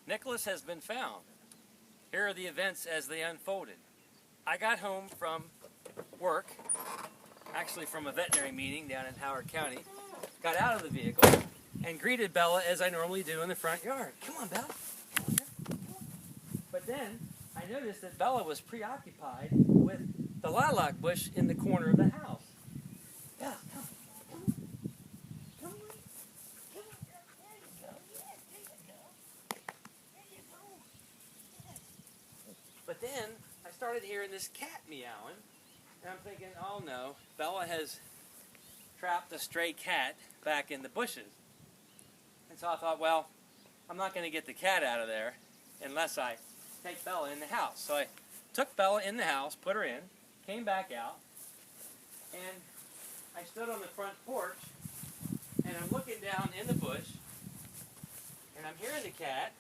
Nicholas has been found. Here are the events as they unfolded. I got home from work, actually from a veterinary meeting down in Howard County, got out of the vehicle and greeted Bella as I normally do in the front yard. Come on, Bella. Come on, here. But then I noticed that Bella was preoccupied with the lilac bush in the corner of the house. Bella, come on. But then I started hearing this cat meowing, and I'm thinking, oh no, Bella has trapped a stray cat back in the bushes. And so I thought, well, I'm not going to get the cat out of there unless I take Bella in the house. So I took Bella in the house, put her in, came back out, and I stood on the front porch, and I'm looking down in the bush, and I'm hearing the cat,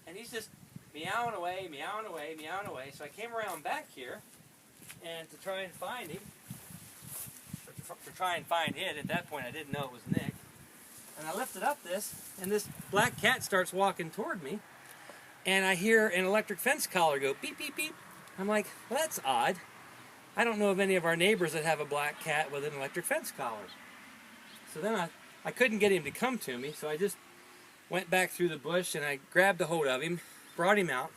and he's just meowing away, meowing away, meowing away. So I came around back here, and to try and find him, or to try and find it. At that point I didn't know it was Nick. And I lifted up this, and this black cat starts walking toward me, and I hear an electric fence collar go beep, beep, beep. I'm like, well, that's odd. I don't know of any of our neighbors that have a black cat with an electric fence collar. So then I couldn't get him to come to me, so I just went back through the bush, and I grabbed a hold of him, brought him out,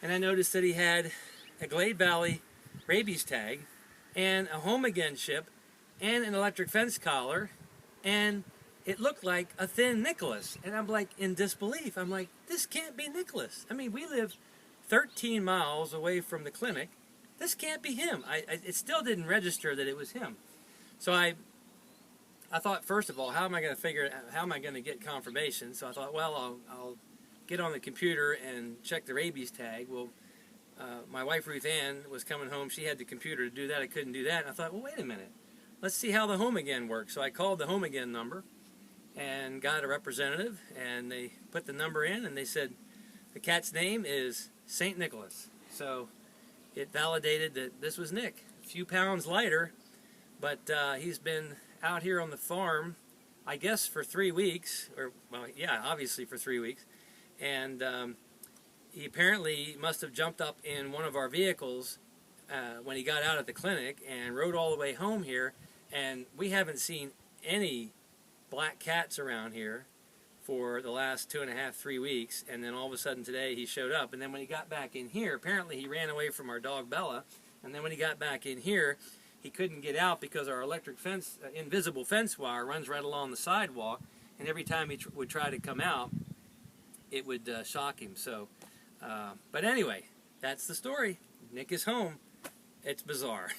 and I noticed that he had a Glade Valley rabies tag and a home again chip and an electric fence collar, and it looked like a thin Nicholas. And I'm like in disbelief. I'm like, this can't be Nicholas. I mean, we live 13 miles away from the clinic. This can't be him. It still didn't register that it was him. So I thought, first of all, how am I going to get confirmation? So I thought, well, I'll get on the computer and check the rabies tag. Well, my wife Ruth Ann was coming home. She had the computer to do that. I couldn't do that. And I thought, well, wait a minute. Let's see how the home again works. So I called the home again number and got a representative, and they put the number in, and they said the cat's name is St. Nicholas. So it validated that this was Nick. A few pounds lighter, but he's been out here on the farm, I guess, for 3 weeks, or, well, yeah, obviously for 3 weeks. And he apparently must have jumped up in one of our vehicles when he got out at the clinic and rode all the way home here. And we haven't seen any black cats around here for the last 2.5, 3 weeks. And then all of a sudden today he showed up. And then when he got back in here, apparently he ran away from our dog Bella. And then when he got back in here, he couldn't get out because our electric fence, invisible fence wire runs right along the sidewalk. And every time he would try to come out, it would shock him. So, but anyway, that's the story. Nick is home. It's bizarre.